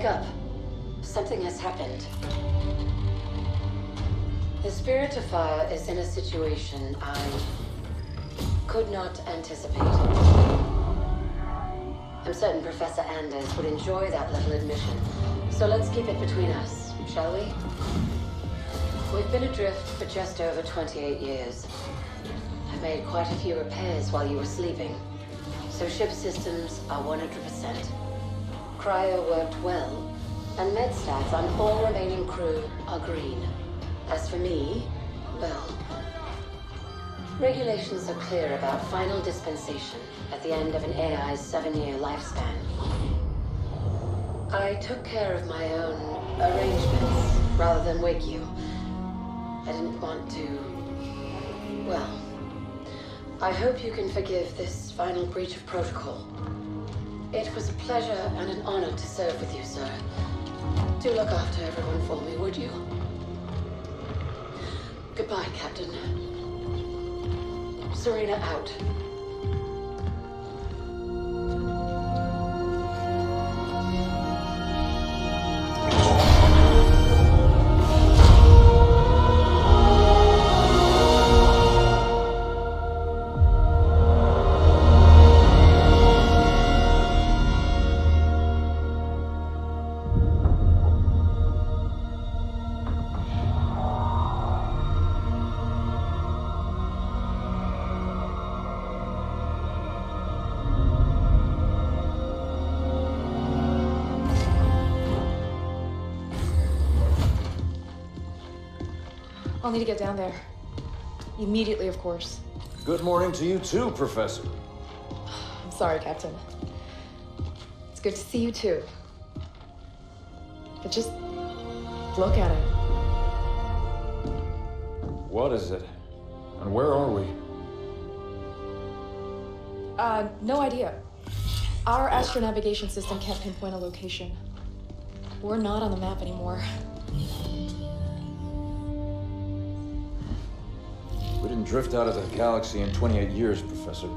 up. Something has happened. The Spirit of Fire is in a situation I could not anticipate. I'm certain Professor Anders would enjoy that little admission. So let's keep it between us, shall we? We've been adrift for just over 28 years. I've made quite a few repairs while you were sleeping. So ship systems are 100%. Cryo worked well, and med stats on all remaining crew are green. As for me, well, regulations are clear about final dispensation at the end of an AI's 7-year lifespan. I took care of my own arrangements rather than wake you. I didn't want to... well, I hope you can forgive this final breach of protocol. It was a pleasure and an honor to serve with you, sir. Do look after everyone for me, would you? Goodbye, Captain. Serena out. I'll need to get down there. Immediately, of course. Good morning to you too, Professor. I'm sorry, Captain. It's good to see you too. But just look at it. What is it? And where are we? No idea. Our astronavigation system can't pinpoint a location. We're not on the map anymore. We didn't drift out of the galaxy in 28 years, Professor.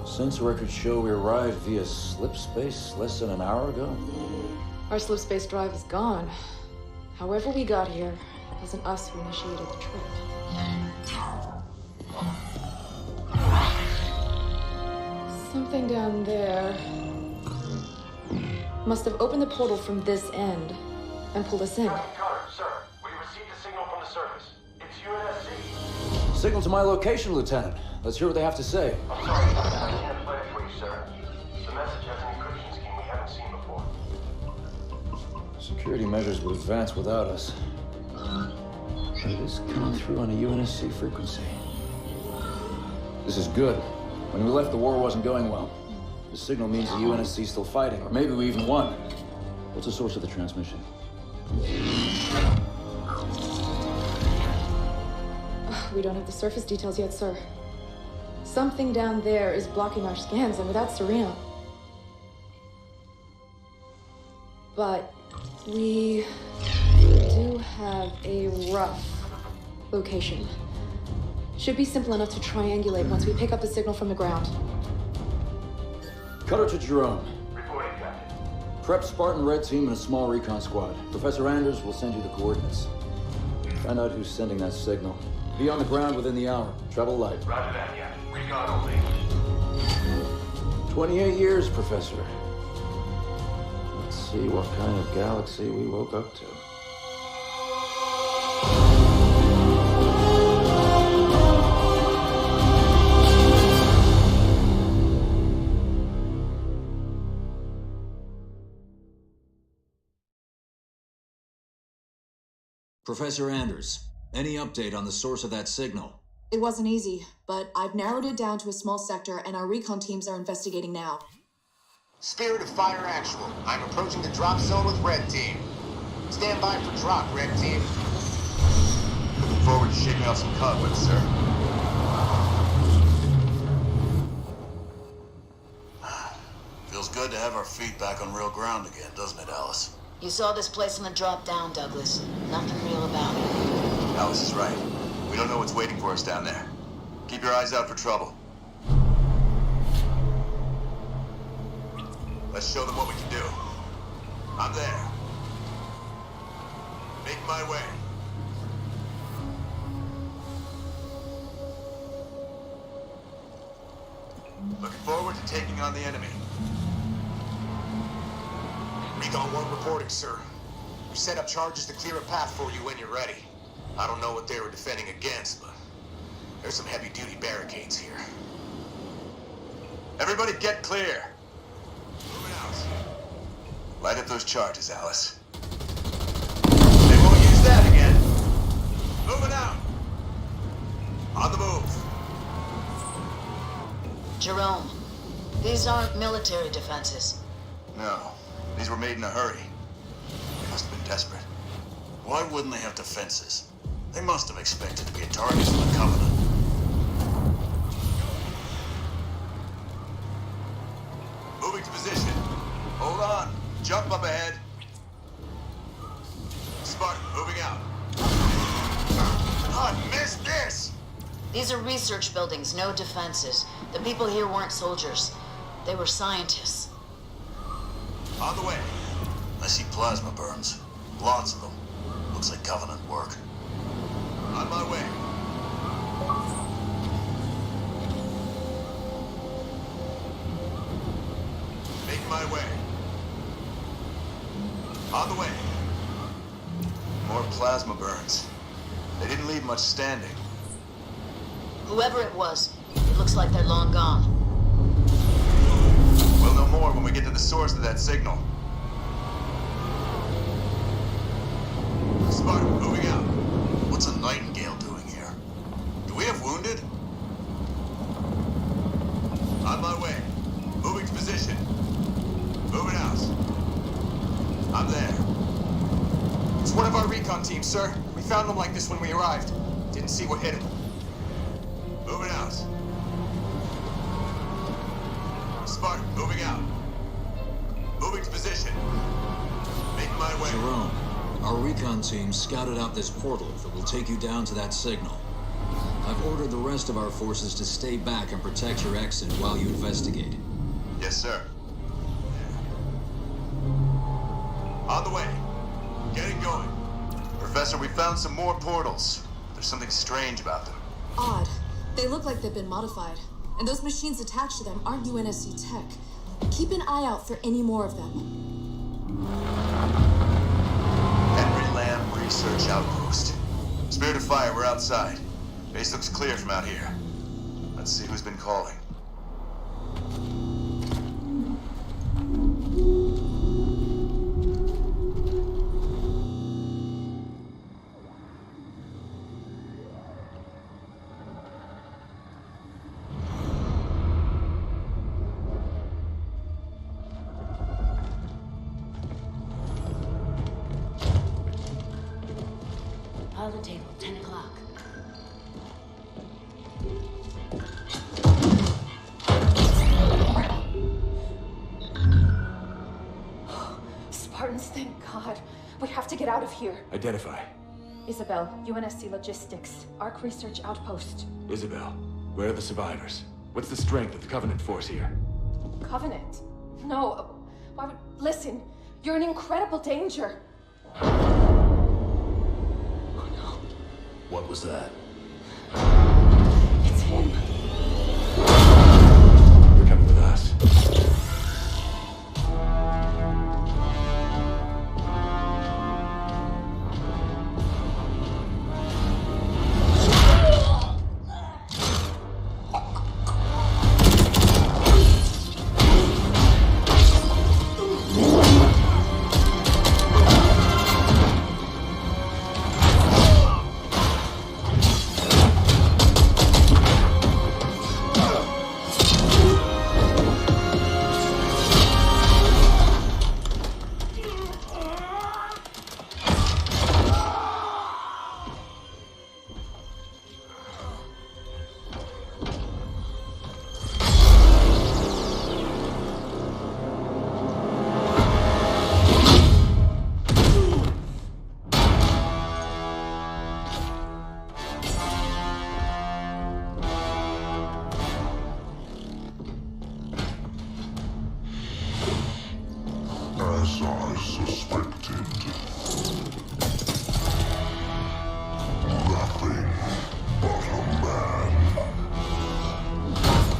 Since records show we arrived via slip space less than an hour ago. Our slip space drive is gone. However we got here, it wasn't us who initiated the trip. Something down there must have opened the portal from this end and pulled us in. Sir, we received a signal from the surface. It's UNSC. Signal to my location, Lieutenant. Let's hear what they have to say. I'm sorry, I can't play it for you, sir. The message has an encryption scheme we haven't seen before. Security measures would advance without us. It is coming through on a UNSC frequency. This is good. When we left, the war wasn't going well. The signal means the UNSC is still fighting, or maybe we even won. What's the source of the transmission? We don't have the surface details yet, sir. Something down there is blocking our scans, and without Serena. But we do have a rough location. Should be simple enough to triangulate once we pick up the signal from the ground. Cutter to Jerome. Reporting, Captain. Prep Spartan Red Team and a small recon squad. Professor Anders will send you the coordinates. Find out who's sending that signal. Be on the ground within the hour. Travel light. Roger that, Captain. Recon only. 28 years, Professor. Let's see what kind of galaxy we woke up to. Professor Anders, any update on the source of that signal? It wasn't easy, but I've narrowed it down to a small sector and our recon teams are investigating now. Spirit of Fire Actual. I'm approaching the drop zone with Red Team. Stand by for drop, Red Team. Looking forward to shaking off some cobwebs, sir. Feels good to have our feet back on real ground again, doesn't it, Alice? You saw this place on the drop down, Douglas. Nothing real about it. Alice is right. We don't know what's waiting for us down there. Keep your eyes out for trouble. Let's show them what we can do. I'm there. Make my way. Looking forward to taking on the enemy. Recon 1 reporting, sir. We set up charges to clear a path for you when you're ready. I don't know what they were defending against, but there's some heavy-duty barricades here. Everybody get clear. Moving out. Light up those charges, Alice. They won't use that again. Moving out. On the move. Jerome, these aren't military defenses. No, these were made in a hurry. They must have been desperate. Why wouldn't they have defenses? They must have expected to be a target for the Covenant. Moving to position. Hold on. Jump up ahead. Spartan, moving out. I missed this! These are research buildings, no defenses. The people here weren't soldiers. They were scientists. On the way. I see plasma burns. Lots of them. Looks like Covenant work. On my way. Making my way. On the way. More plasma burns. They didn't leave much standing. Whoever it was, it looks like they're long gone. We'll know more when we get to the source of that signal. Spartan, moving out. What's a Nightingale doing here? Do we have wounded? On my way. Moving to position. Moving out. I'm there. It's one of our recon teams, sir. We found them like this when we arrived. Didn't see what hit him. Moving out. Spartan, moving out. Moving to position. Making my way. Jerome, our recon team scouted out this portal that will take you down to that signal. I've ordered the rest of our forces to stay back and protect your exit while you investigate. Yes, sir. On the way. Getting going. Professor, we found some more portals. There's something strange about them. Odd. They look like they've been modified. And those machines attached to them aren't UNSC tech. Keep an eye out for any more of them. Henry Lamb Research Outpost. Spirit of Fire, we're outside. Base looks clear from out here. Let's see who's been calling. Pilot table, 10 o'clock. Spartans, thank God. We have to get out of here. Identify. Isabel, UNSC Logistics, Arc Research Outpost. Isabel, where are the survivors? What's the strength of the Covenant force here? Covenant? No. Why would... Listen, you're in incredible danger. What was that? It's him. You're coming with us. suspected. Nothing but a man.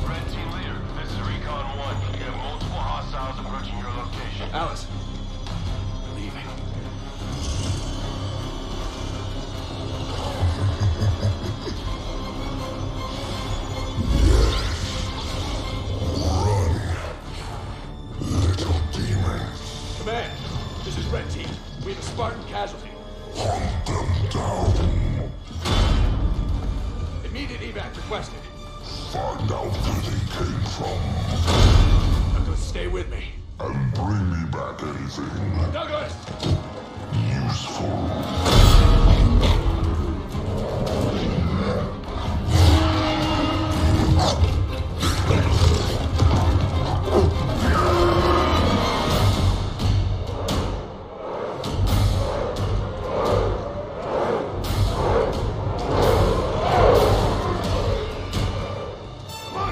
Red Team Leader, this is Recon 1. You have multiple hostiles approaching your location. Alice. We're leaving. Little demon. Command, this is Red Team. We have a Spartan casualty. Hunt them down. Immediate evac requested. Find out where they came from. Douglas, stay with me. And bring me back anything Douglas! useful.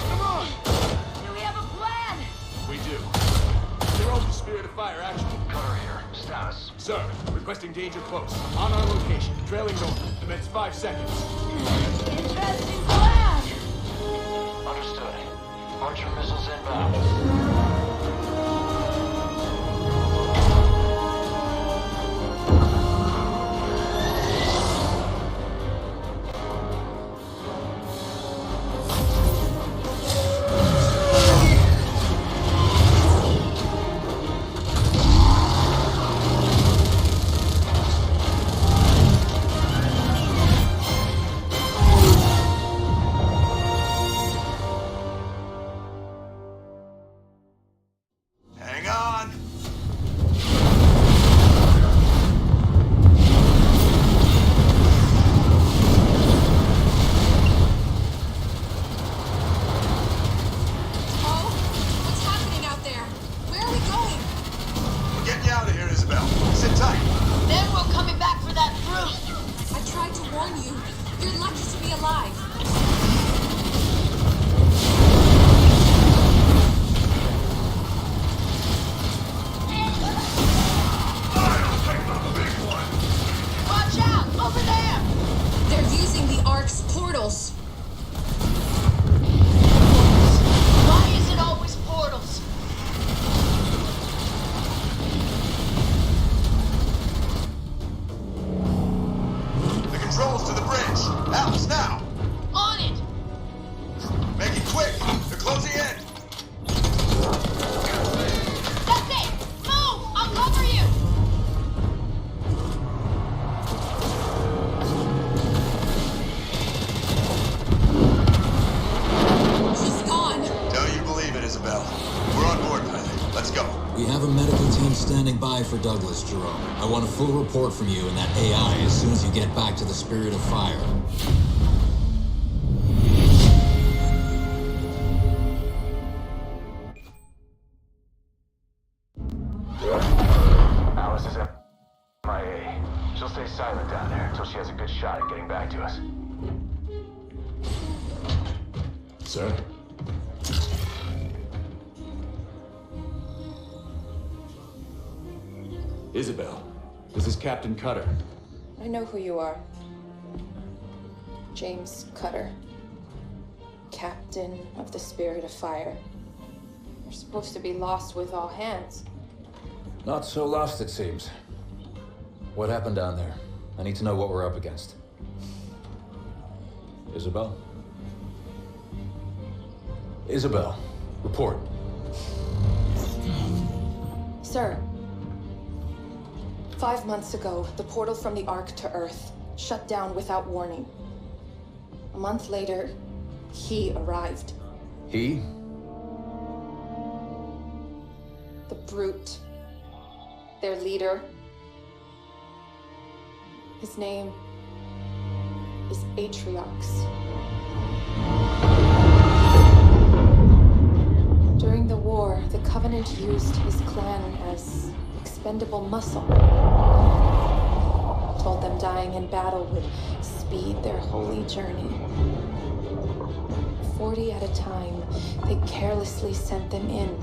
Come on! Do we have a plan? We do. Zero to Spirit of Fire action. Cutter here. Status. Sir, requesting danger close. On our location, trailing north. Commence 5 seconds. Interesting plan. Understood. Archer missiles inbound. Hang on. Oh, what's happening out there? Where are we going? We're getting you out of here, Isabel. Sit tight. Then we're coming back for that brute. I tried to warn you. You're lucky to be alive. Watch out! Over there! They're using the Ark's portals. Why is it always portals? The controls to the bridge. Alice, now. On it! Make it quick. They're closing in. That's it! Move! I'll cover you! She's gone. Don't you believe it, Isabel. We're on board, pilot. Let's go. We have a medical team standing by for Douglas, Jerome. I want a full report from you and that AI as soon as you get back to the Spirit of Fire. Alice is MIA. She'll stay silent down there until she has a good shot at getting back to us. Sir? Isabel, this is Captain Cutter. I know who you are. James Cutter. Captain of the Spirit of Fire. You're supposed to be lost with all hands. Not so lost, it seems. What happened down there? I need to know what we're up against. Isabel? Isabel, report. Sir, 5 months ago, the portal from the Ark to Earth shut down without warning. A month later, he arrived. He? The Brute. Their leader. His name is Atriox. During the war, the Covenant used his clan as expendable muscle. Told them dying in battle would speed their holy journey. 40 at a time, they carelessly sent them in.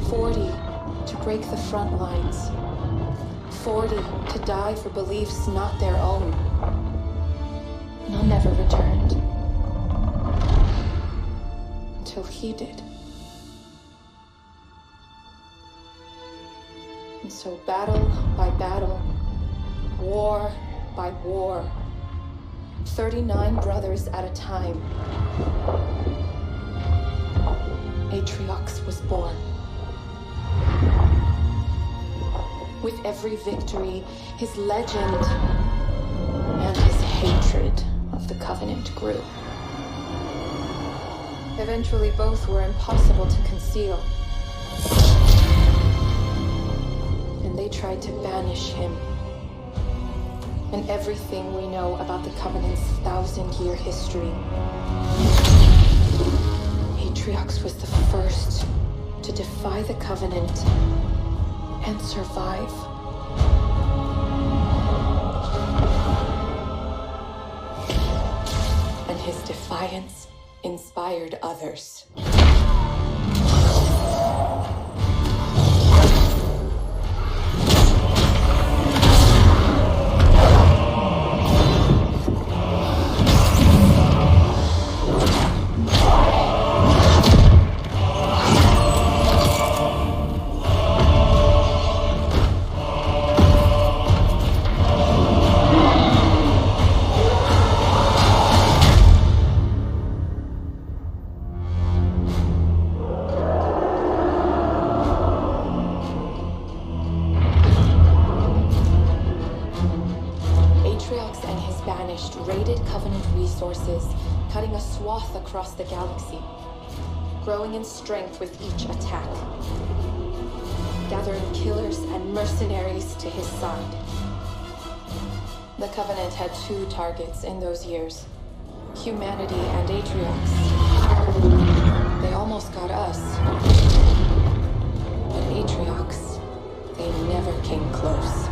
40 to break the front lines. 40 to die for beliefs not their own. None ever returned. Until he did. And so battle by battle, war by war, 39 brothers at a time, Atriox was born. With every victory, his legend and his hatred of the Covenant grew. Eventually, both were impossible to conceal. And they tried to banish him. And everything we know about the Covenant's 1,000-year history. Atriox was the first to defy the Covenant and survive. And his defiance inspired others. Cutting a swath across the galaxy, growing in strength with each attack, gathering killers and mercenaries to his side. The Covenant had two targets in those years, humanity and Atriox. They almost got us, but Atriox, they never came close.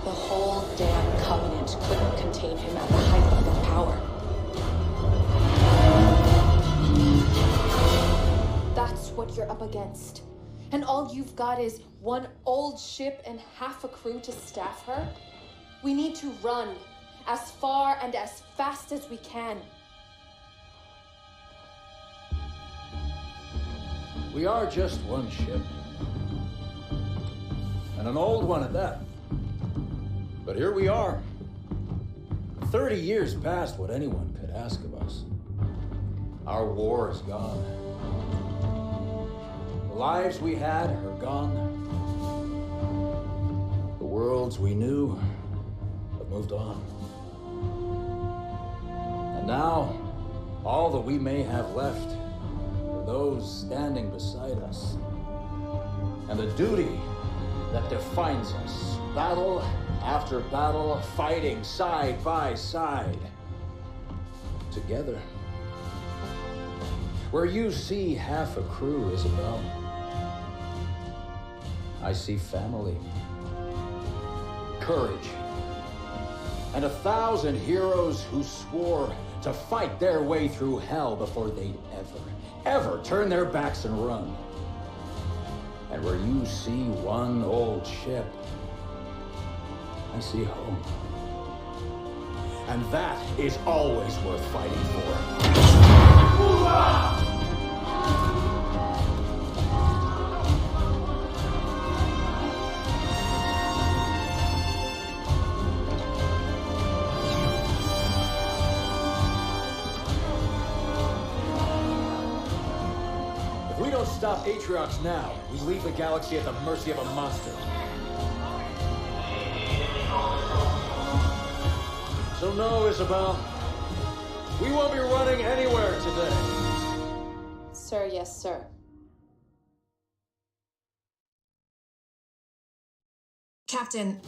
The whole damn Covenant couldn't contain him at the height of their power. That's what you're up against. And all you've got is one old ship and half a crew to staff her? We need to run as far and as fast as we can. We are just one ship. And an old one at that. But here we are. 30 years past what anyone could ask of us. Our war is gone. The lives we had are gone. The worlds we knew have moved on. And now, all that we may have left are those standing beside us. And the duty that defines us, battle after battle, fighting side by side, together. Where you see half a crew, Isabel, I see family, courage, and 1,000 heroes who swore to fight their way through hell before they'd ever turn their backs and run. And where you see one old ship, I see home. And that is always worth fighting for. If we don't stop Atriox now, we leave the galaxy at the mercy of a monster. So no, Isabel. We won't be running anywhere today. Sir, yes, sir. Captain,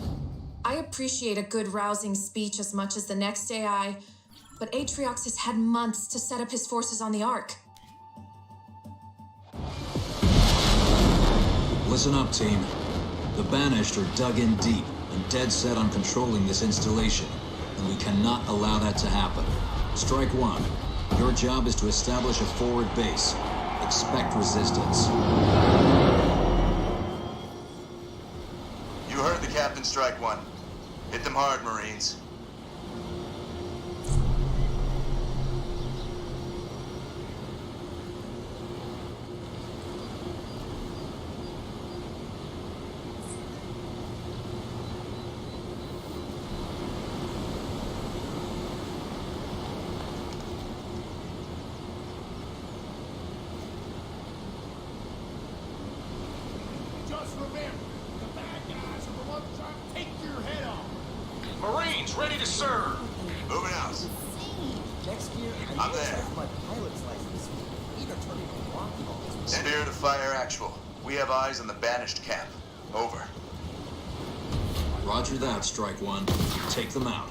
I appreciate a good rousing speech as much as the next AI, but Atriox has had months to set up his forces on the Ark. Listen up, team. The Banished are dug in deep and dead set on controlling this installation, and we cannot allow that to happen. Strike one. Your job is to establish a forward base. Expect resistance. Attention, Strike One. Hit them hard, Marines. Just remember, the bad guys are the ones trying to take your head off. Marines, ready to serve. Moving out. Next year, I'm there. my pilot's license. Either turning a rock calls. Spirit of Fire Actual. We have eyes on the banished camp. Over. Roger that, Strike One. Take them out.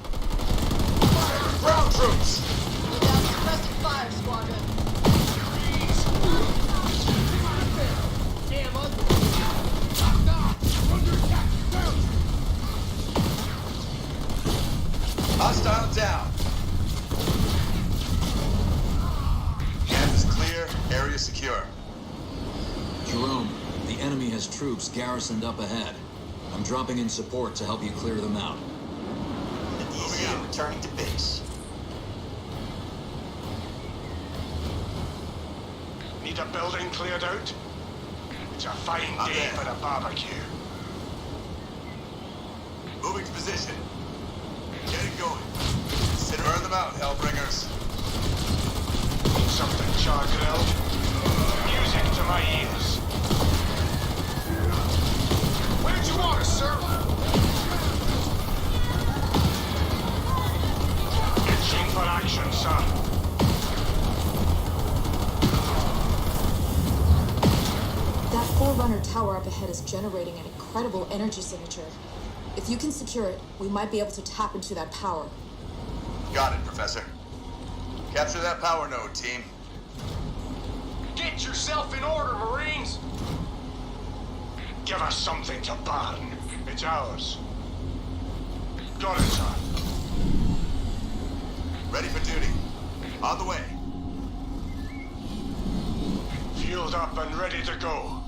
Ground troops! Look out, suppressive fire, squadron. Damn ugly. Locked on. Under attack. Ground. Hostile down. Camp is clear. Area secure. Jerome, the enemy has troops garrisoned up ahead. I'm dropping in support to help you clear them out. The DZ returning to base. Need a building cleared out? It's a fine day there. for a barbecue. Moving to position. Getting going. Consider burn them out, Hellbringers. Need something char-grilled? Music to my ears. Where did you want us, sir? Itching for action, sir. That Forerunner tower up ahead is generating an incredible energy signature. If you can secure it, we might be able to tap into that power. Got it, Professor. Capture that power node, team. Get yourself in order, Marines! Give us something to burn. It's ours. Got it, sir. Ready for duty. On the way. Fueled up and ready to go.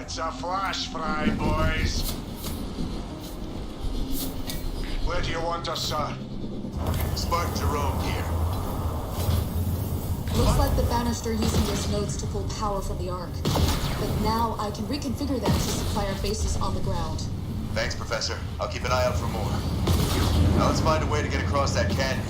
It's a flash fry, boys. Where do you want us, sir? Spark Jerome here. Looks like the Banished are using those nodes to pull power from the Ark. But now I can reconfigure them to supply our bases on the ground. Thanks, Professor. I'll keep an eye out for more. Now let's find a way to get across that canyon.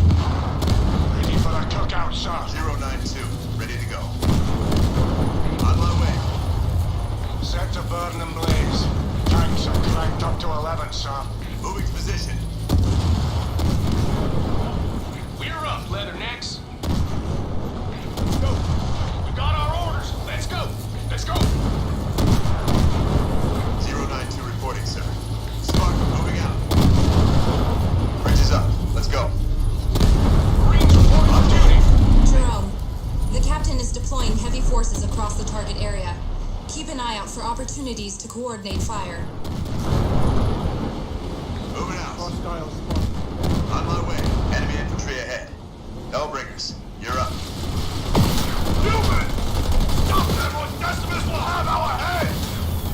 Ready for a cookout, sir. 092. Ready to go. On my way. Set to burn and blaze. Tanks are cranked up to 11, sir. Moving to position. We're up, Leathernecks. Let's go. We got our orders. Let's go. Let's go. 092 reporting, sir. Spark moving out. Bridge is up. Let's go. Marines report on duty. Jerome, the captain is deploying heavy forces across the target area. Keep an eye out for opportunities to coordinate fire. Moving out. Hostile spot. On my way. Enemy infantry ahead. Hellbringers, you're up. Newman! Stop them or Decimus will have our head!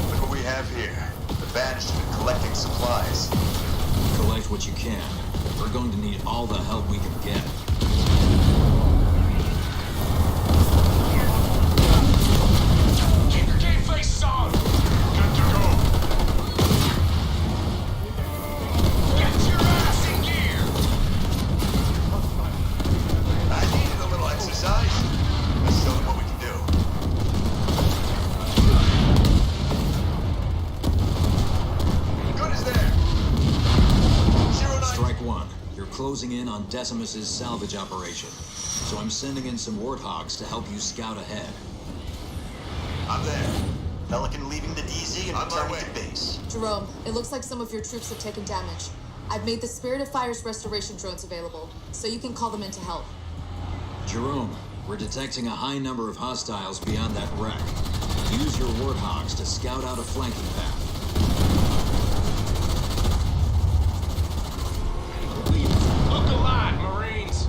Look what we have here. The Banished have been collecting supplies. Collect what you can. We're going to need all the help we can get. Keep your game faces on! Good to go. Get your ass in gear! I needed a little exercise. Let's show them what we can do. Good as there. 092. Strike One, you're closing in on Decimus's salvage operation. So I'm sending in some warthogs to help you scout ahead. I'm there. Pelican leaving the DZ and On my returning way. to base. Jerome, it looks like some of your troops have taken damage. I've made the Spirit of Fire's restoration drones available, so you can call them in to help. Jerome, we're detecting a high number of hostiles beyond that wreck. Use your warthogs to scout out a flanking path. Look alive, Marines!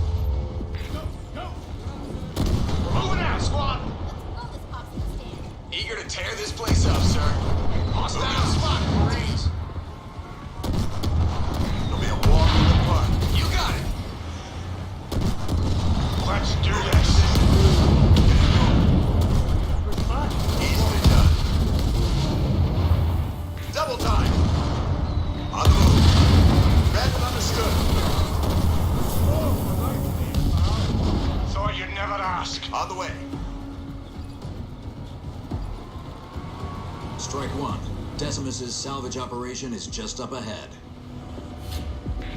Strike one. Decimus's salvage operation is just up ahead.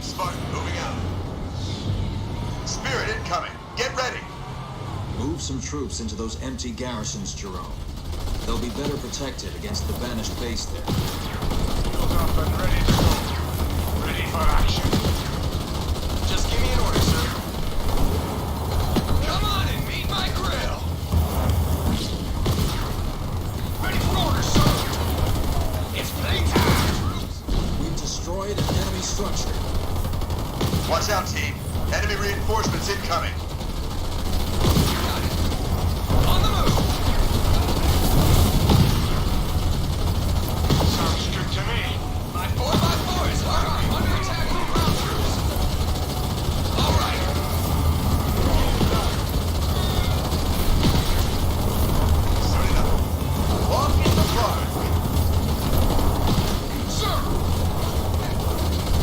Spartan, moving out. Spirit incoming. Get ready. Move some troops into those empty garrisons, Jerome. They'll be better protected against the banished base there. Built up and ready to go. Ready for action. Just give me an order, sir. Come on and meet my grill. Ready for orders, sir. It's playtime. We've destroyed an enemy structure. Watch out, team. Enemy reinforcements incoming. Got it. On the move. Sounds strict to me. My 4x4s are under attack from ground troops. All right. Suit it up. Walk in the park. Sir.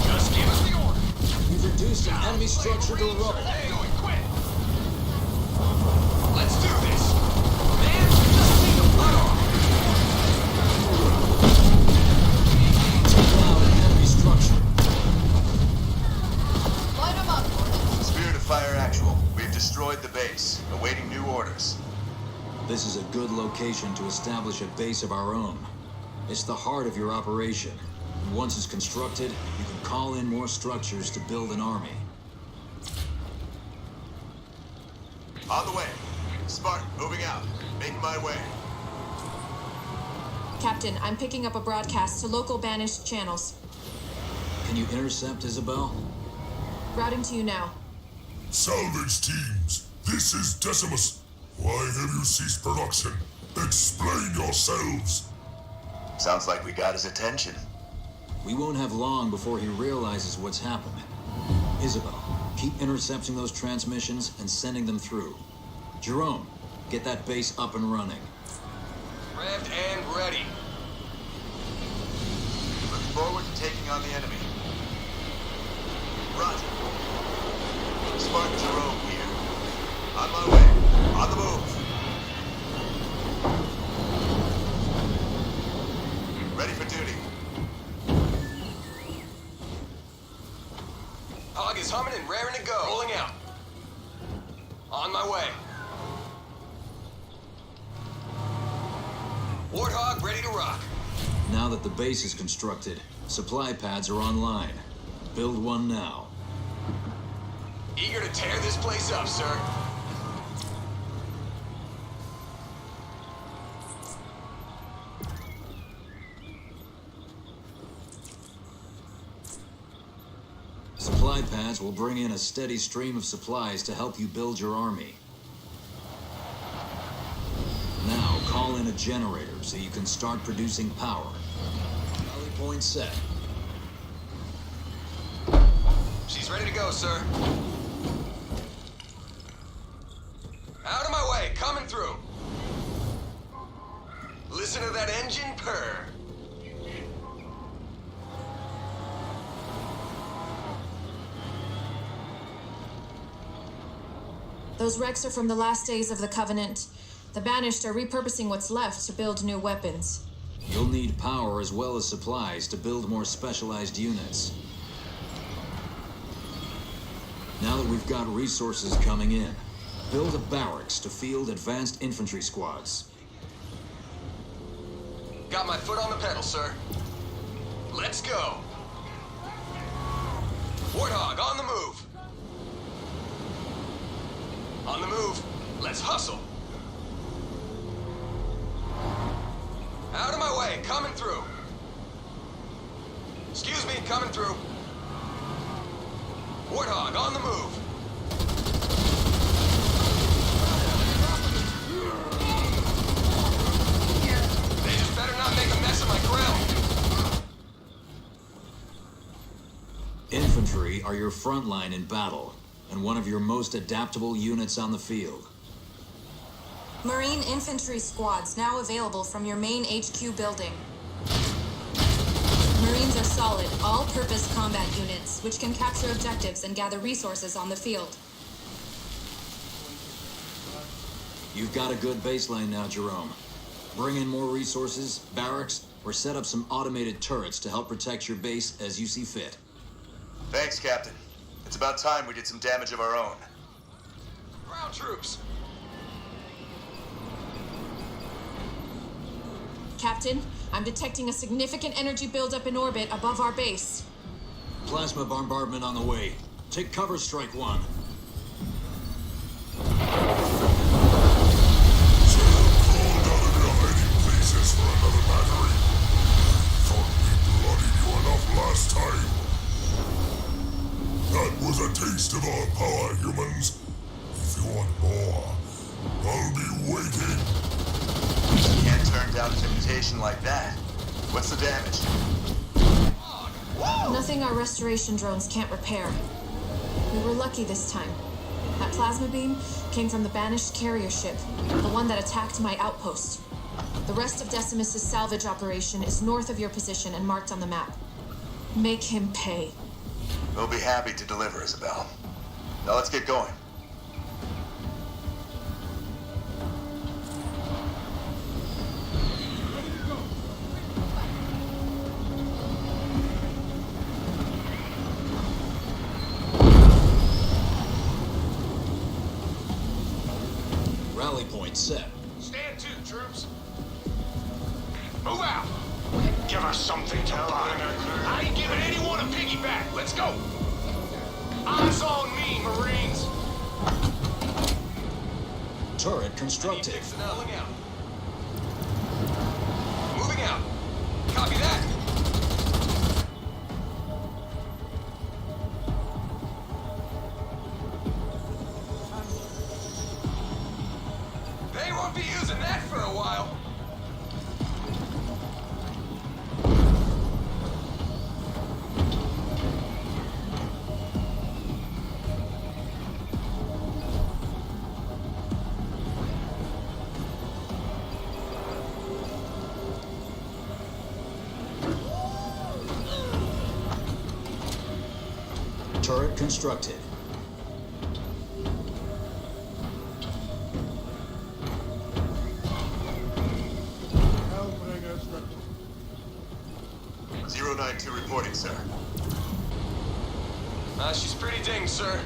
Just give us the order. We've reduced an enemy structure to rubble. Do it quick. Let's do this. Man, just need to run off. Take out an enemy structure. Light 'em up, Gordon. Spirit of Fire actual. We've destroyed the base. Awaiting new orders. This is a good location to establish a base of our own. It's the heart of your operation. And once it's constructed, you can call in more structures to build an army. On the way. Spartan, moving out. Making my way. Captain, I'm picking up a broadcast to local banished channels. Can you intercept, Isabel? Routing to you now. Salvage teams, this is Decimus. Why have you ceased production? Explain yourselves. Sounds like we got his attention. We won't have long before he realizes what's happened. Isabel, keep intercepting those transmissions and sending them through. Jerome, get that base up and running. Revved and ready. Looking forward to taking on the enemy. Roger. Spartan Jerome here. On my way. On the move. Ready for duty. Hog is humming and raring to go. Rolling out. On my way. Warthog ready to rock. Now that the base is constructed, supply pads are online. Build one now. Eager to tear this place up, sir. Supply pads will bring in a steady stream of supplies to help you build your army. Now, call in a generator so you can start producing power. Rally point set. She's ready to go, sir. Out of my way, coming through. Listen to that engine purr. Those wrecks are from the last days of the Covenant. The Banished are repurposing what's left to build new weapons. You'll need power as well as supplies to build more specialized units. Now that we've got resources coming in, build a barracks to field advanced infantry squads. Got my foot on the pedal, sir. Let's go. Warthog, on the move. On the move. Let's hustle. Out of my way, coming through. Excuse me, coming through. Warthog, on the move. They just better not make a mess of my grill. Infantry are your front line in battle, and one of your most adaptable units on the field. Marine infantry squads now available from your main HQ building. Marines are solid, all-purpose combat units, which can capture objectives and gather resources on the field. You've got a good baseline now, Jerome. Bring in more resources, barracks, or set up some automated turrets to help protect your base as you see fit. Thanks, Captain. It's about time we did some damage of our own. Ground troops! Captain, I'm detecting a significant energy buildup in orbit above our base. Plasma bombardment on the way. Take cover, Strike One. For another battery. Thought we bloodied you enough last time. That was a taste of our power, humans. If you want more, I'll be waiting. Can't turn down an invitation like that. What's the damage? Nothing our restoration drones can't repair. We were lucky this time. That plasma beam came from the banished carrier ship, the one that attacked my outpost. The rest of Decimus's salvage operation is north of your position and marked on the map. Make him pay. We'll be happy to deliver, Isabel. Now let's get going. Rally point set. Stand to, troops. Move out! Give us something to buy. I ain't giving anyone a piggyback. Let's go! Eyes on me, Marines! Turret constructed. Moving out. Moving out. Copy that. They won't be using that for a while. Turret constructed. Hellbringer structure. 092 reporting, sir. She's pretty dinged, sir.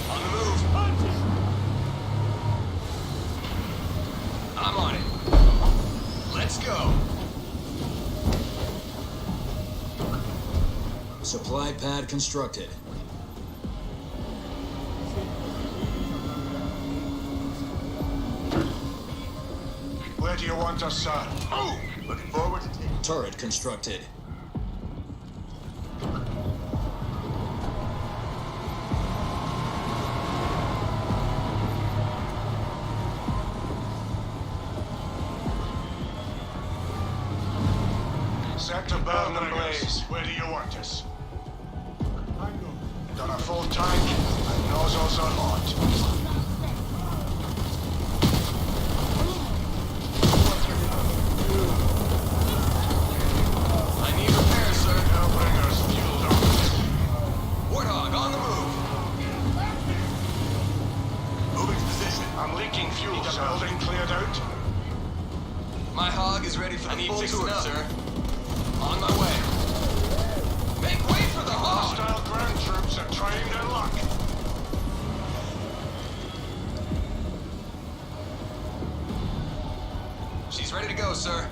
On the move. I'm on it. Let's go. Supply pad constructed. Where do you want us, sir? Move! Looking forward to taking... Turret constructed. Sector burn and blaze. Where do you want us? Got a full tank and nozzles unlocked. I need repairs, sir. Hellbringers fueled up. Warthog, on the move. Moving to position. I'm leaking fuel, need the building cleared out? My hog is ready for the full tour, sir. On my way. Make way for the hog! Hostile ground troops are trying their luck. She's ready to go, sir.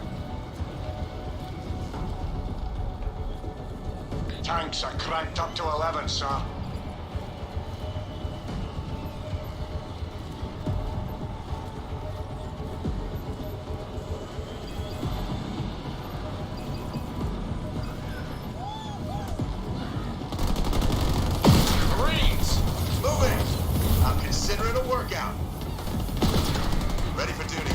Tanks are cranked up to 11, sir. Marines! Moving! I'm considering a workout. Ready for duty.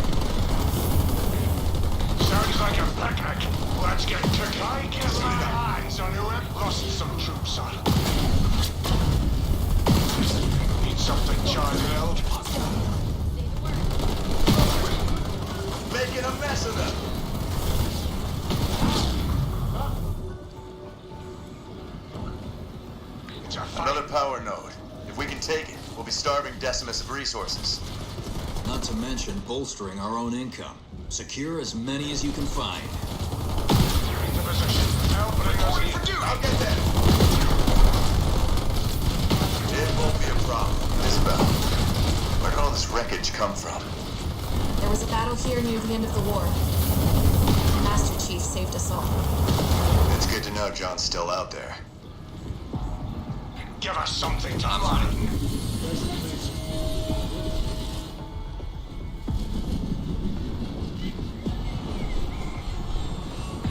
Sounds like a picnic. Let's get cooking. I get my hands on you. Lost some troops, sir. Need something charge-grilled? Making a mess of them. It's a fight. Another power node. If we can take it, we'll be starving Decimus of resources. Not to mention bolstering our own income. Secure as many as you can find. Reporting for duty. I'll get that. It won't be a problem. Isabel, where did all this wreckage come from? There was a battle here near the end of the war. The Master Chief saved us all. It's good to know John's still out there. Give us something to... I'm on it.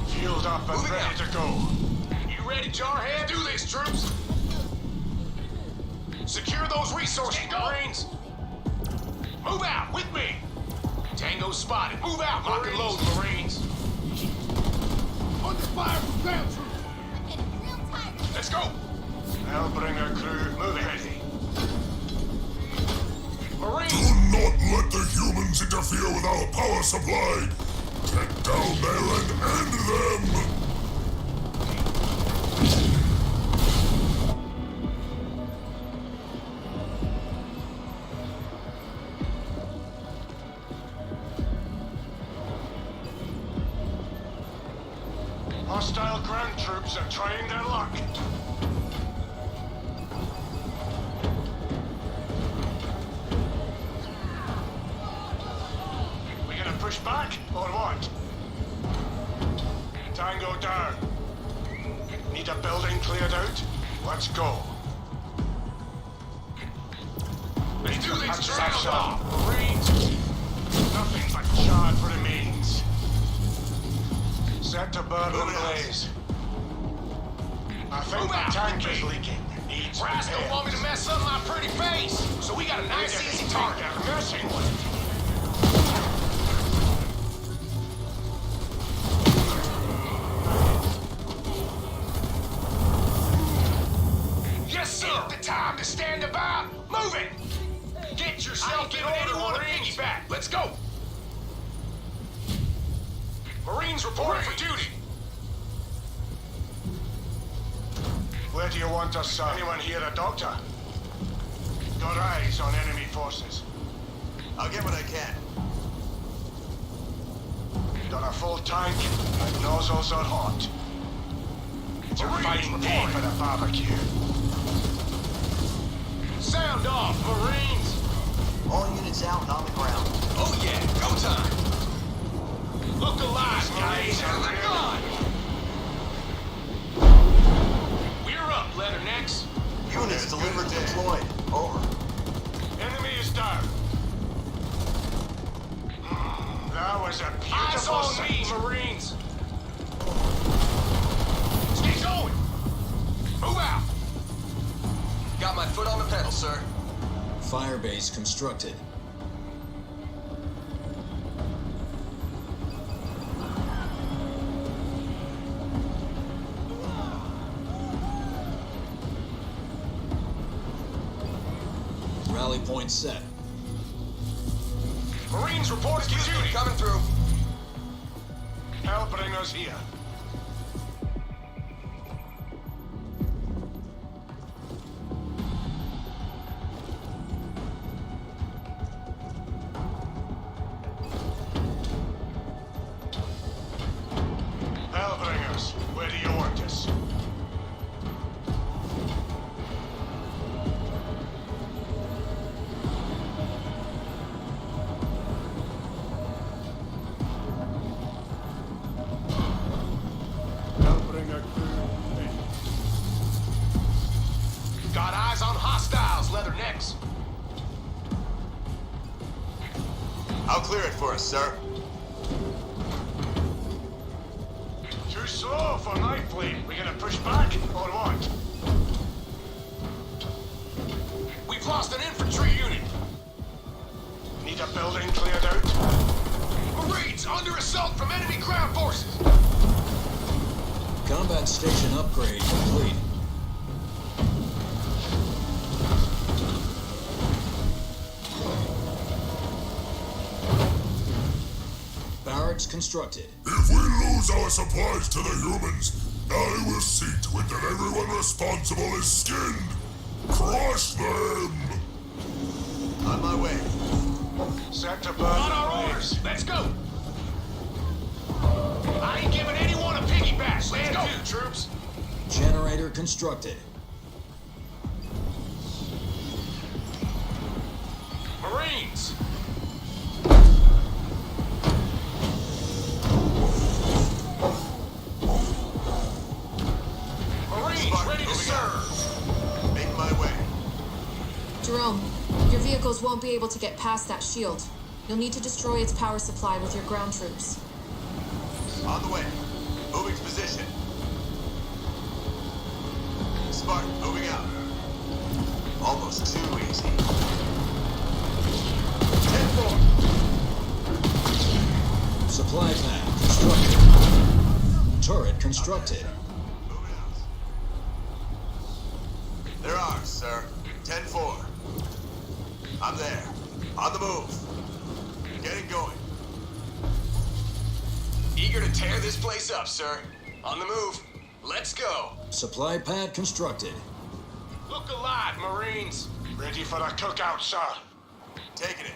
Fueled up and Moving ready out. to go. You ready, Jarhead? Do this, troops. Secure those resources, Marines. Move out with me. Tango spotted. Move out, lock and load, Marines. Under fire from ground troops. Let's go. Hellbringer crew, moving. Ready. Marines. Do not let the humans interfere with our power supply! Get down there and end them! Hostile ground troops are trying their luck. We gonna push back or what? Tango down. Need a building cleared out? Let's go. They do this trail off, Marines. Nothing but charred remains. Set to burn and blaze. I think the tank is leaking. Needs Brass don't want me to mess up my pretty face, so we got a nice easy target. Messing with it. Yes, sir. The time to stand about. Move it. Get yourself in order, Marines. Back. Let's go. Marines reporting for duty. Where do you want us, sir? Anyone here a doctor? Got eyes on enemy forces. I'll get what I can. Got a full tank, and nozzles are hot. It's a fine day for the barbecue. Sound off, Marines. All units out and on the ground. Oh yeah, go time. Look alive, guys. Out of the gun. We're up, Leathernecks. Units delivered and deployed. Over. Enemy is down. That was a Eyes beautiful on sight. me, Marines. Stay going. Move out. Got my foot on the pedal, sir. Firebase constructed. Rally point set. Marines reported to duty. Coming through. Hellbringers here. Hellbringers, where do you want us? Hellbringer crew, ready. Got eyes on hostiles, Leathernecks. I'll clear it for us, sir. Too slow for night fleet. We gonna push back or what? We've lost an infantry unit. Need a building cleared out? Marines under assault from enemy ground forces. Combat station upgrade complete. Barracks constructed. If we lose our supplies to the humans, I will see to it that everyone responsible is skinned. Crush them! On my way. Set to burn. On and our blaze. orders. Let's go. I ain't giving anyone a piggyback. back. Stand to, troops. Generator constructed. Marines! Marines, ready to serve! Make my way. Jerome, your vehicles won't be able to get past that shield. You'll need to destroy its power supply with your ground troops. On the way. Moving to position. Spartan, moving out. Almost too easy. 10-4. Supply pad constructed. Turret constructed. Moving out. They're ours, sir. 10-4. I'm there. On the move. Getting going. Eager to tear this place up, sir. On the move. Let's go. Supply pad constructed. Look alive, Marines! Ready for the cookout, sir. Taking it.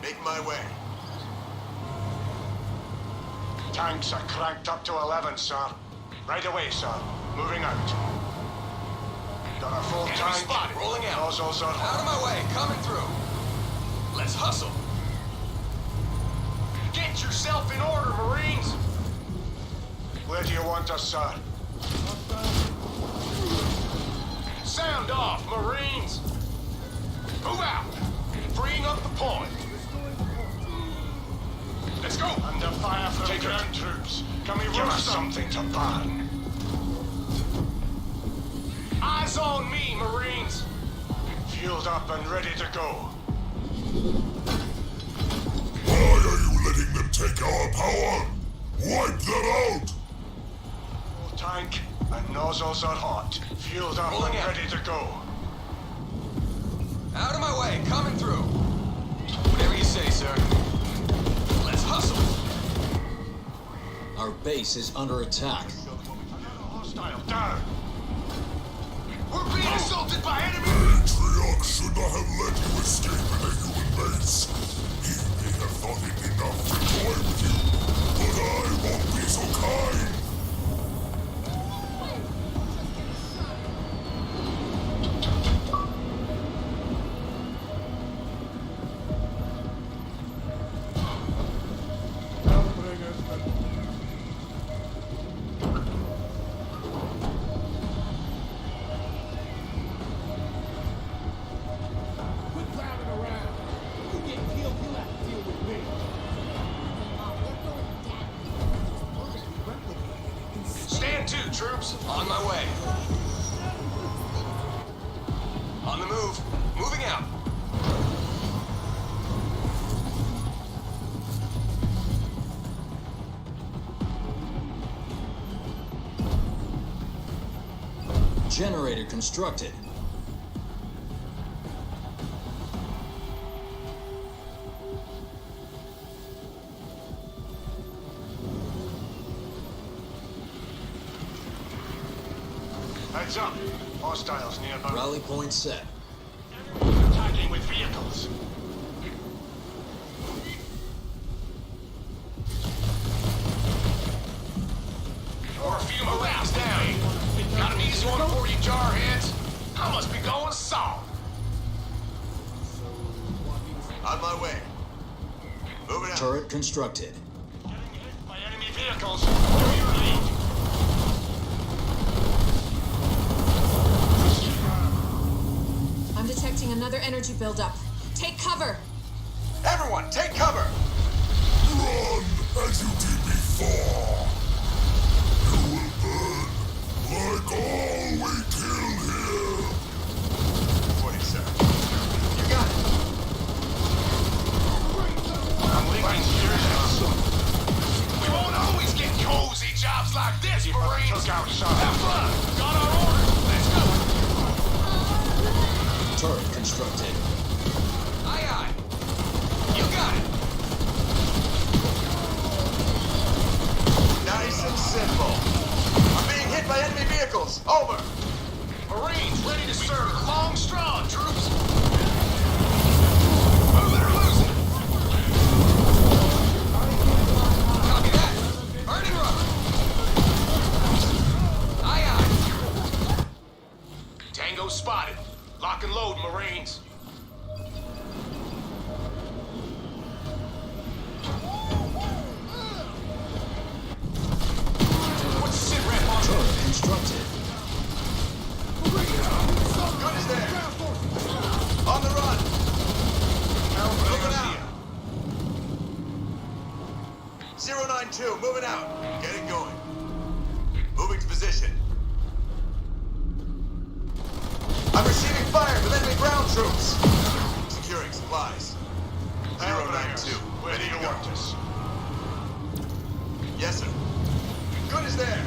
Making my way. Tanks are cranked up to 11, sir. Right away, sir. Moving out. Got a full Enemy tank. spotted. Rolling out. Nozzles are Out of my way. Coming through. Let's hustle. Get yourself in order, Marines! Where do you want us, sir? Sound off, Marines! Move out! Freeing up the point. Let's go! Under fire from ground troops. Can we give us something to burn? Eyes on me, Marines! Fueled up and ready to go. Why are you letting them take our power? Wipe that out! Full tank and nozzles are hot. Fueled up Pulling and out. ready to go. Out of my way. Coming through. Whatever you say, sir. Let's hustle. Our base is under attack. Hostile down. We're being assaulted by enemy! Matriarch should not have let you escape in a human base. He may have thought it enough to toy with you, but I won't be so kind. Quit clowning around. You get killed, you have to deal with me. Stand to, troops! On my way. On the move. Moving out. Generator constructed. Heads up. Hostiles nearby. Rally point set. Attacking with vehicles. Or a few Marines down. Got an easy one for you, jarheads? I must be going soft. On my way. Moving out. Turret constructed. Getting hit by enemy vehicles. To your lead. I'm detecting another energy buildup. Take cover! Everyone, take cover! Run as you did before. You will burn like all we kill here. Reporting, sir. You got it. I'm thinking seriously. We won't always get cozy jobs like this, Marines! Cookout, sir. Have fun! Got our orders! Let's go! Turret constructed. Aye, aye. You got it. Nice and simple. I'm being hit by enemy vehicles. Over. Marines ready to serve. Long strong, troops! Move it or lose it! Copy that. Burning rubber. Tango spotted. Lock and load, Marines. What's the sit rep on? Turret constructed. Good is there. On the run. Moving out. 092, moving out. Getting going. Moving to position. I'm receiving fire from enemy ground troops. Securing supplies. 092, ready to go. Yes, sir. Good is there.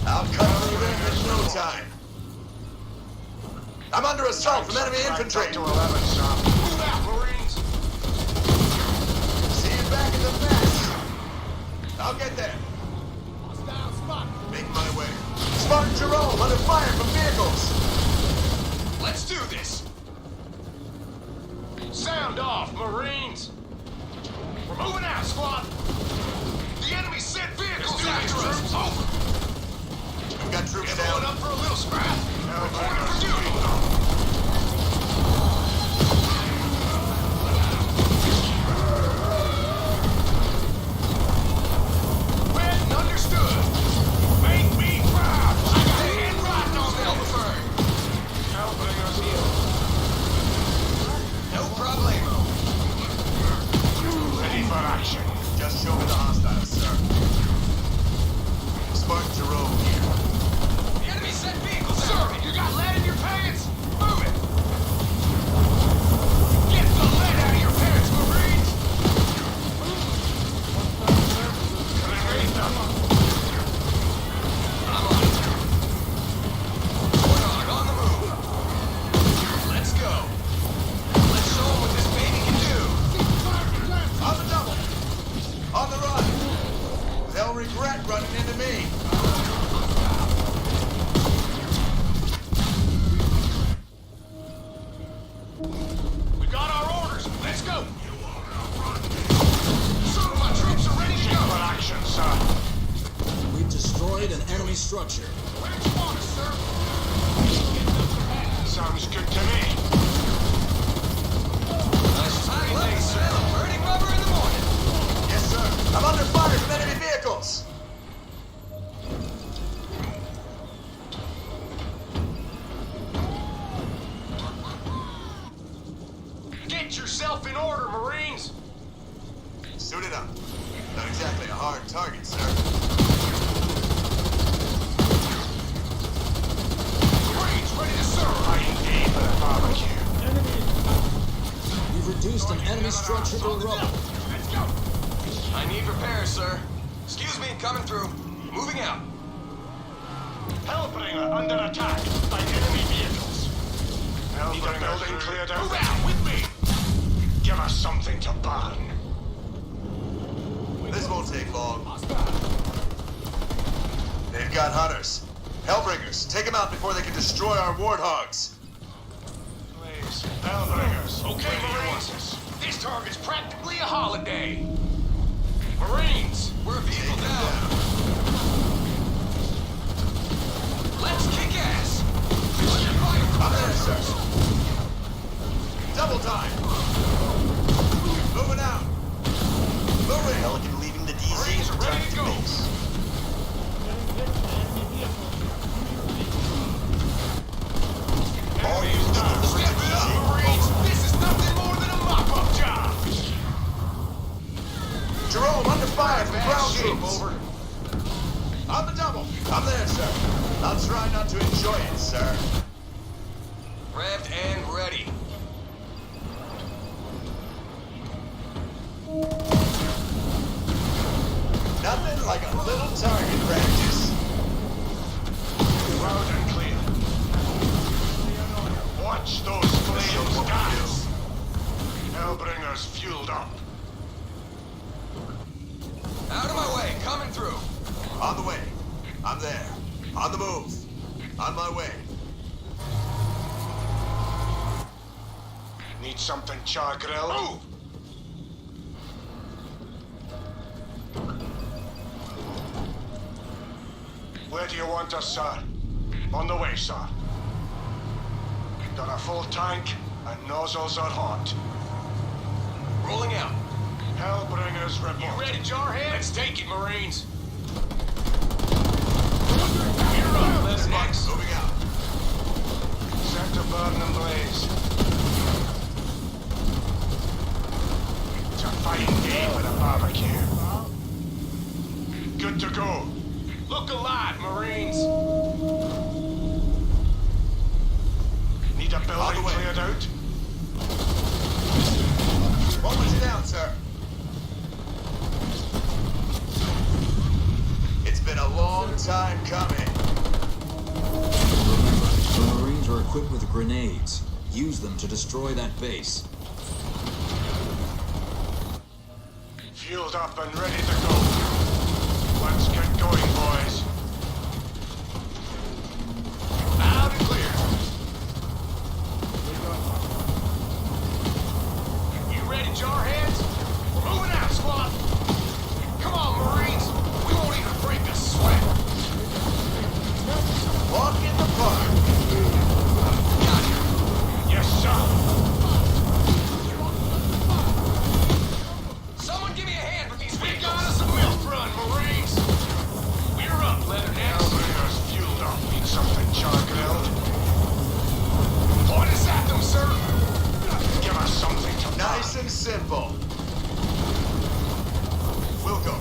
I'll cut through them in no time. I'm under assault from enemy infantry. To 11, son. Move out, Marines. See you back in the mess. I'll get there. Make my way. Spartan Jerome under fire from vehicles. Let's do this. Sound off, Marines. We're moving out, squad. The enemy sent vehicles after us. Over. We've got troops Everyone down. up for a little scrap. Reporting for duty. Read and understood. Make me proud. I got a hand right on Elberford. Helping us here. No problemo. Ready for action. Just show me the hostiles, sir. Spartan Jerome here. The enemy sent vehicles out. Sir, you got lead in your pants? Move it. Get the lead out of your pants, Marines. Ready them. I'm on it. Warthog on the move. Let's go. Let's show them what this baby can do. On the double. On the run. They'll regret running into me. We got our orders. Let's go. Some of my troops are ready to go. For action, sir. We've destroyed an enemy structure. Where do you want us, sir? Sounds good to me. Nice tight day, sir. Burning rubber in the morning. Yes, sir. I'm under fire from enemy vehicles. Get yourself in order, Marines. Suited up. Not exactly a hard target, sir. Marines ready to serve. I indeed for the barbecue. We've reduced an enemy structure to rubble. Let's go. I need repairs, sir. Excuse me, coming through. Moving out. Hellbringer under attack by enemy vehicles. Need a building cleared out. Move out with me. Give us something to burn. This won't take long. They've got hunters. Hellbringers, take them out before they can destroy our warthogs. Please, Hellbringers. Okay, Marines. This target's practically a holiday. Marines, we're a vehicle down. Let's kick ass. Under fire from I'm there, sir. Double time. Moving out. Moving. Pelican leaving the DC. Marines are ready to go. All units delivered to Step it up, DC. Marines. This is nothing more than a mop-up job. Jerome, under fire from ground shape, troops. over. On the double. I'm there, sir. I'll try not to enjoy it, sir. Revved and ready. Nothing like a little target practice. Loud and clear. Watch those flames, guys. Hellbringers fueled up. Out of my way, coming through. On the way. I'm there. On the move. On my way. Need something, Char Grill? Move! Where do you want us, sir? On the way, sir. Got a full tank, and nozzles are hot. Rolling out. Hellbringers report. You ready, Jarhead? Let's take it, Marines. You're up, Leather Necks. Moving out. Set to burn and blaze. It's a fine day with a barbecue. Good to go. Look alive, Marines. Need a building cleared out? What was it down, sir? It's been a long time coming. Remember, the Marines are equipped with grenades. Use them to destroy that base. Fueled up and ready to go. Let's get going, boys. Loud and clear. You ready, Jarheads? We're moving out, squad. Come on, Marines. We won't even break a sweat. Walk in the park. Gotcha. Yes, sir. Someone give me a hand with these vehicles. We got us a milk run, Marines. We're up, Leathernecks. Hellbringers fueled up. Need something char-grilled. Point us at them, sir. Give us something to Nice and simple. We'll go.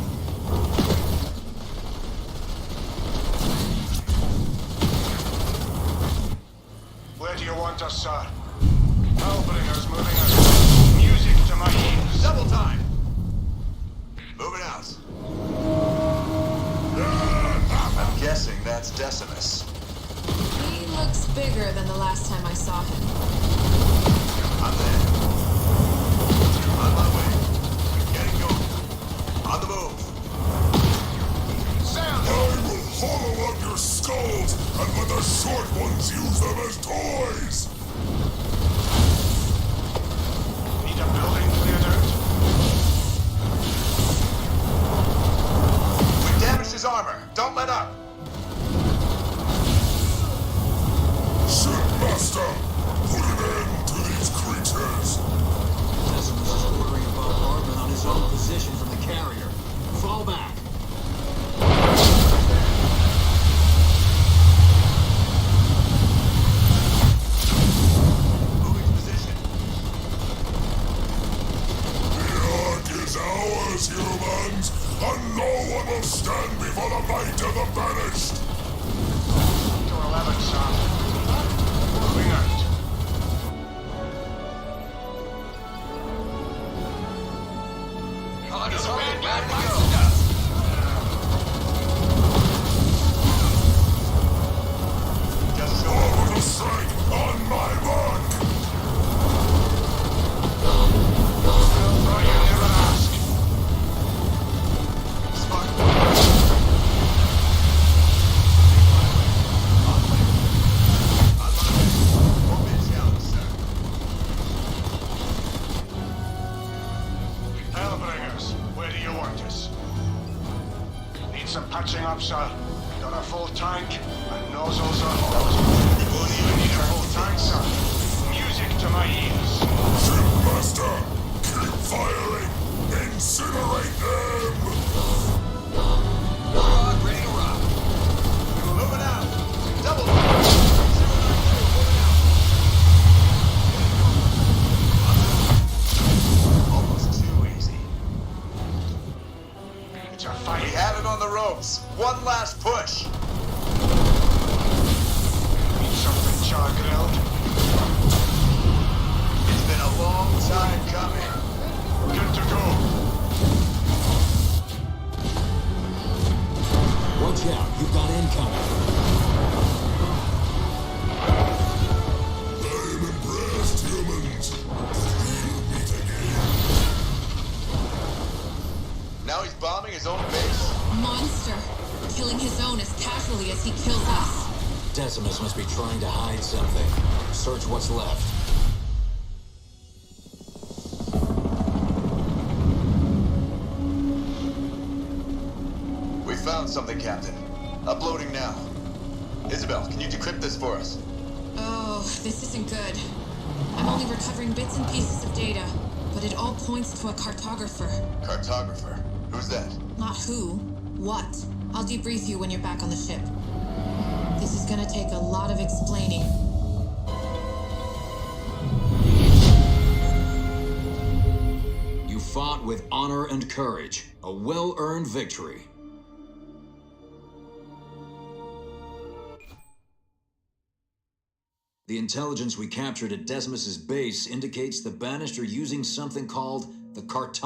Where do you want us, sir? Hellbringers moving us. Music to my ears. Double time. Moving out. I'm guessing that's Decimus. He looks bigger than the last time I saw him. I'm there. On my way. Getting going. On the move. Sound. I will hollow out your skulls and let the short ones use them as toys! Need a building cleared out? We damaged his armor. Don't let up. Shipmaster, put an end to these creatures! Decimus is ordering a bombardment on his own position from the carrier. Fall back. Moving position. The Ark is ours, humans, and no one will stand before the might of the banished! To 11, sir. Moving out. On his bad guy, Just so Orbital strike on my mark! Oh, you never ask. smart. Hellbringers, where do you want us? Need some patching up, sir. Got a full tank, and nozzles are hot. Won't even need a full tank, sir. Music to my ears. Shipmaster, keep firing! Incinerate them! Rock, ready to rock. Moving out. Double. Almost too easy. It's a fight. We have him on the ropes. One last push. Need something char-grilled. It's been a long time coming. Good to go. Watch out, you've got incoming. I'm impressed, humans. We'll meet again. Now he's bombing his own base. Monster. Killing his own as casually as he kills us. Decimus must be trying to hide something. Search what's left. We found something, Captain. Uploading now. Isabel, can you decrypt this for us? Oh, this isn't good. I'm only recovering bits and pieces of data, but it all points to a cartographer. Cartographer? Who's that? Not who, what. I'll debrief you when you're back on the ship. This is gonna take a lot of explaining. You fought with honor and courage. A well-earned victory. The intelligence we captured at Decimus's base indicates the Banished are using something called the cartographer.